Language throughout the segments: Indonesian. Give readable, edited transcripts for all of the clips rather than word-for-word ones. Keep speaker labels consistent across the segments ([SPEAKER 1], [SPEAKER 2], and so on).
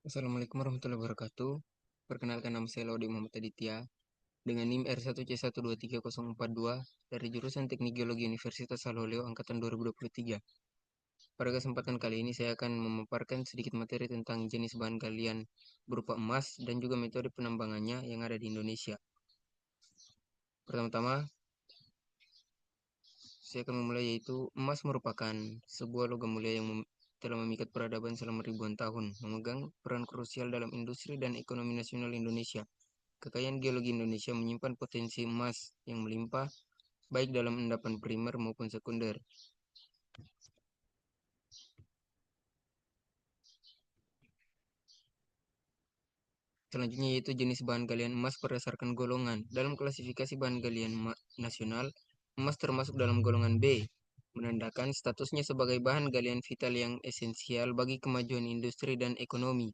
[SPEAKER 1] Assalamualaikum warahmatullahi wabarakatuh. Perkenalkan, nama saya Laude Muhammad Aditya dengan NIM R1C123042 dari jurusan Teknik Geologi Universitas Al-Holeo angkatan 2023. Pada kesempatan kali ini saya akan memaparkan sedikit materi tentang jenis bahan galian berupa emas dan juga metode penambangannya yang ada di Indonesia. Pertama-tama, saya akan memulai yaitu emas merupakan sebuah logam mulia yang telah memikat peradaban selama ribuan tahun, memegang peran krusial dalam industri dan ekonomi nasional Indonesia. Kekayaan geologi Indonesia menyimpan potensi emas yang melimpah, baik dalam endapan primer maupun sekunder. Selanjutnya yaitu jenis bahan galian emas berdasarkan golongan. Dalam klasifikasi bahan galian nasional, emas termasuk dalam golongan B, menandakan statusnya sebagai bahan galian vital yang esensial bagi kemajuan industri dan ekonomi.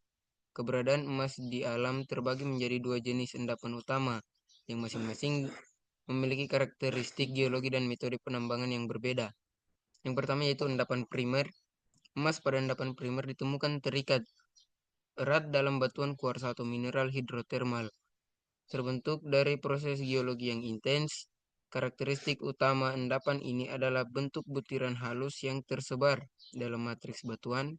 [SPEAKER 1] Keberadaan emas di alam terbagi menjadi dua jenis endapan utama, yang masing-masing memiliki karakteristik geologi dan metode penambangan yang berbeda. Yang pertama yaitu endapan primer. Emas pada endapan primer ditemukan terikat erat dalam batuan kuarsa atau mineral hidrotermal, terbentuk dari proses geologi yang intens. Karakteristik utama endapan ini adalah bentuk butiran halus yang tersebar dalam matriks batuan,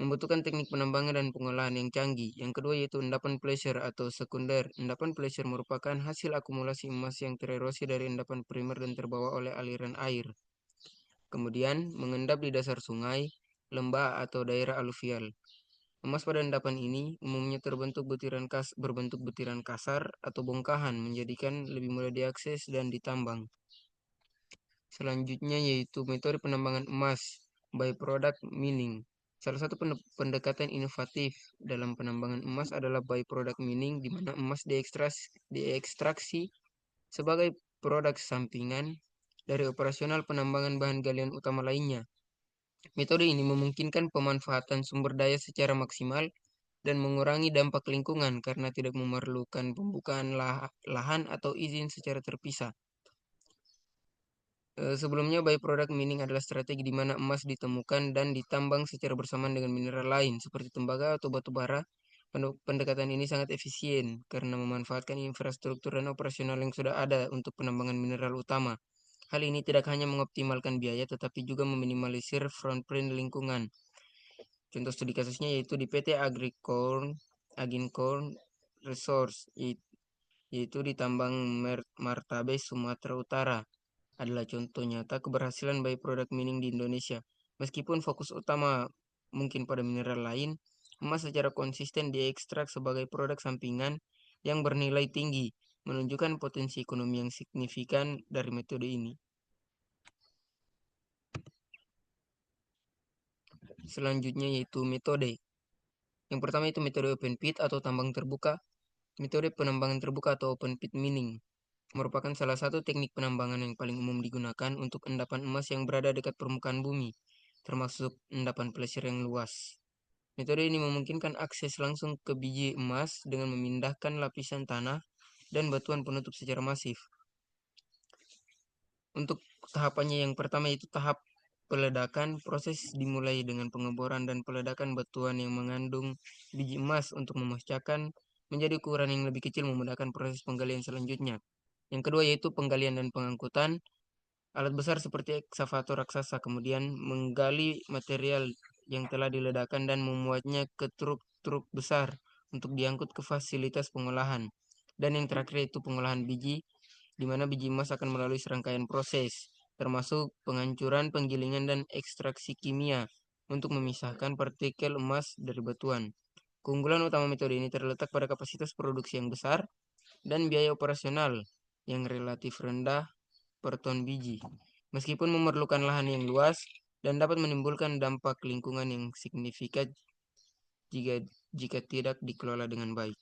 [SPEAKER 1] membutuhkan teknik penambangan dan pengolahan yang canggih. Yang kedua yaitu endapan pleasure atau sekunder. Endapan pleasure merupakan hasil akumulasi emas yang tererosi dari endapan primer dan terbawa oleh aliran air, kemudian mengendap di dasar sungai, lembah, atau daerah aluvial. Emas pada endapan ini umumnya berbentuk butiran kasar atau bongkahan, menjadikan lebih mudah diakses dan ditambang. Selanjutnya yaitu metode penambangan emas, by-product mining. Salah satu pendekatan inovatif dalam penambangan emas adalah by-product mining, di mana emas diekstraksi sebagai produk sampingan dari operasional penambangan bahan galian utama lainnya. Metode ini memungkinkan pemanfaatan sumber daya secara maksimal dan mengurangi dampak lingkungan karena tidak memerlukan pembukaan lahan atau izin secara terpisah. Sebelumnya, byproduct mining adalah strategi di mana emas ditemukan dan ditambang secara bersamaan dengan mineral lain seperti tembaga atau batu bara. Pendekatan ini sangat efisien karena memanfaatkan infrastruktur dan operasional yang sudah ada untuk penambangan mineral utama. Hal ini tidak hanya mengoptimalkan biaya tetapi juga meminimalisir footprint lingkungan. Contoh studi kasusnya yaitu di PT Agincorn Resource, yaitu di tambang Martabes, Sumatera Utara, adalah contoh nyata keberhasilan by-product mining di Indonesia. Meskipun fokus utama mungkin pada mineral lain, emas secara konsisten diekstrak sebagai produk sampingan yang bernilai tinggi, menunjukkan potensi ekonomi yang signifikan dari metode ini. Selanjutnya yaitu metode. Yang pertama itu metode open pit atau tambang terbuka. Metode penambangan terbuka atau open pit mining merupakan salah satu teknik penambangan yang paling umum digunakan untuk endapan emas yang berada dekat permukaan bumi, termasuk endapan plesir yang luas. Metode ini memungkinkan akses langsung ke biji emas dengan memindahkan lapisan tanah dan batuan penutup secara masif. Untuk tahapannya yang pertama yaitu tahap peledakan. Proses dimulai dengan pengeboran dan peledakan batuan yang mengandung biji emas untuk memecahkan menjadi ukuran yang lebih kecil, memudahkan proses penggalian selanjutnya. Yang kedua yaitu penggalian dan pengangkutan. Alat besar seperti ekskavator raksasa kemudian menggali material yang telah diledakkan dan memuatnya ke truk-truk besar untuk diangkut ke fasilitas pengolahan. Dan yang terakhir yaitu pengolahan biji, di mana biji emas akan melalui serangkaian proses, termasuk penghancuran, penggilingan, dan ekstraksi kimia untuk memisahkan partikel emas dari batuan. Keunggulan utama metode ini terletak pada kapasitas produksi yang besar dan biaya operasional yang relatif rendah per ton biji, meskipun memerlukan lahan yang luas dan dapat menimbulkan dampak lingkungan yang signifikan jika tidak dikelola dengan baik.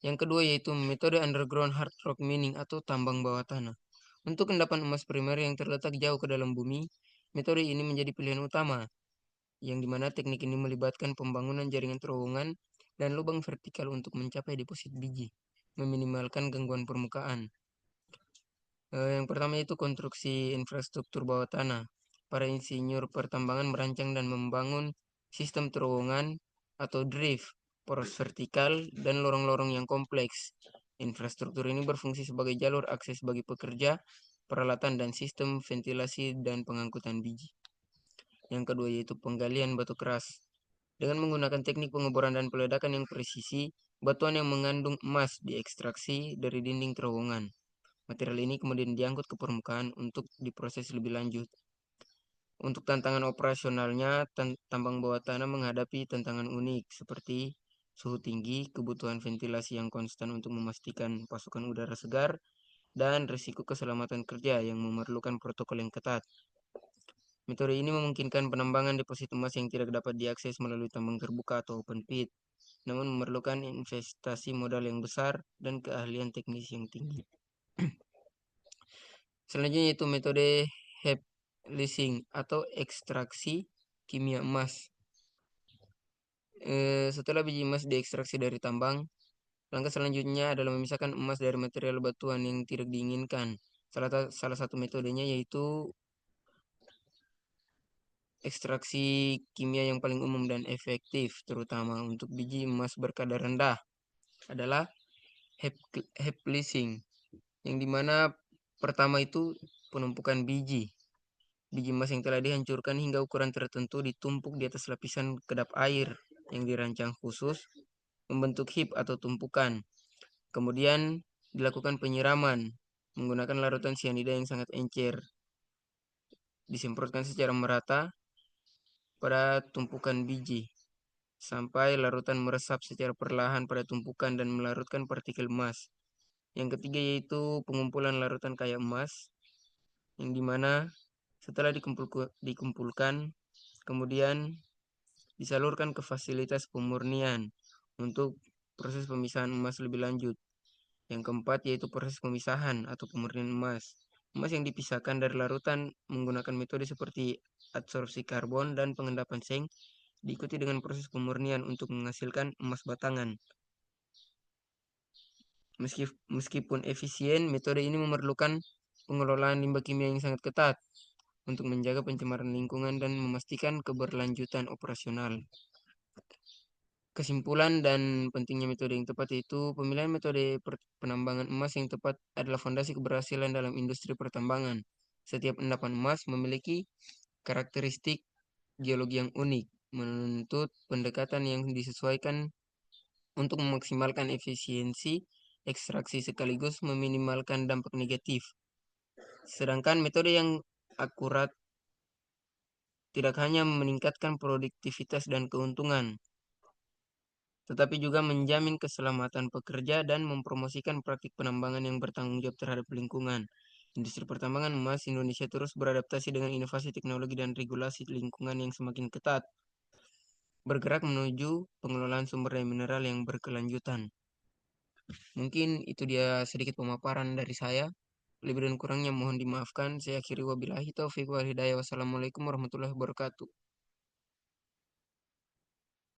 [SPEAKER 1] Yang kedua yaitu metode underground hard rock mining atau tambang bawah tanah. Untuk endapan emas primer yang terletak jauh ke dalam bumi, metode ini menjadi pilihan utama, yang dimana teknik ini melibatkan pembangunan jaringan terowongan dan lubang vertikal untuk mencapai deposit biji, meminimalkan gangguan permukaan. Yang pertama itu konstruksi infrastruktur bawah tanah. Para insinyur pertambangan merancang dan membangun sistem terowongan atau drift, poros vertikal, dan lorong-lorong yang kompleks. Infrastruktur ini berfungsi sebagai jalur akses bagi pekerja, peralatan, dan sistem ventilasi dan pengangkutan biji. Yang kedua yaitu penggalian batu keras. Dengan menggunakan teknik pengeboran dan peledakan yang presisi, batuan yang mengandung emas diekstraksi dari dinding terowongan. Material ini kemudian diangkut ke permukaan untuk diproses lebih lanjut. Untuk tantangan operasionalnya, tambang bawah tanah menghadapi tantangan unik seperti suhu tinggi, kebutuhan ventilasi yang konstan untuk memastikan pasokan udara segar, dan risiko keselamatan kerja yang memerlukan protokol yang ketat. Metode ini memungkinkan penambangan deposit emas yang tidak dapat diakses melalui tambang terbuka atau open pit, namun memerlukan investasi modal yang besar dan keahlian teknis yang tinggi. Selanjutnya yaitu metode heap leasing atau ekstraksi kimia emas. Setelah biji emas diekstraksi dari tambang, langkah selanjutnya adalah memisahkan emas dari material batuan yang tidak diinginkan. Salah satu metodenya yaitu ekstraksi kimia yang paling umum dan efektif, terutama untuk biji emas berkadar rendah, adalah heap leasing, yang dimana pertama itu penumpukan biji. Biji emas yang telah dihancurkan hingga ukuran tertentu ditumpuk di atas lapisan kedap air yang dirancang khusus membentuk heap atau tumpukan. Kemudian dilakukan penyiraman menggunakan larutan sianida yang sangat encer. Disemprotkan secara merata pada tumpukan biji sampai larutan meresap secara perlahan pada tumpukan dan melarutkan partikel emas. Yang ketiga yaitu pengumpulan larutan kaya emas, yang dimana setelah dikumpulkan, kemudian disalurkan ke fasilitas pemurnian untuk proses pemisahan emas lebih lanjut. Yang keempat yaitu proses pemisahan atau pemurnian emas. Emas yang dipisahkan dari larutan menggunakan metode seperti adsorpsi karbon dan pengendapan seng diikuti dengan proses pemurnian untuk menghasilkan emas batangan. Meskipun efisien, metode ini memerlukan pengelolaan limbah kimia yang sangat ketat untuk menjaga pencemaran lingkungan dan memastikan keberlanjutan operasional. Kesimpulan dan pentingnya metode yang tepat yaitu pemilihan metode penambangan emas yang tepat adalah fondasi keberhasilan dalam industri pertambangan. Setiap endapan emas memiliki karakteristik geologi yang unik, menuntut pendekatan yang disesuaikan untuk memaksimalkan efisiensi ekstraksi sekaligus meminimalkan dampak negatif. Sedangkan metode yang akurat tidak hanya meningkatkan produktivitas dan keuntungan, tetapi juga menjamin keselamatan pekerja dan mempromosikan praktik penambangan yang bertanggung jawab terhadap lingkungan. Industri pertambangan emas Indonesia terus beradaptasi dengan inovasi teknologi dan regulasi lingkungan yang semakin ketat, bergerak menuju pengelolaan sumber daya mineral yang berkelanjutan. Mungkin itu dia sedikit pemaparan dari saya. Lebih dan kurangnya mohon dimaafkan. Saya akhiri wabillahi taufiq wal hidayah. Wassalamualaikum warahmatullahi wabarakatuh.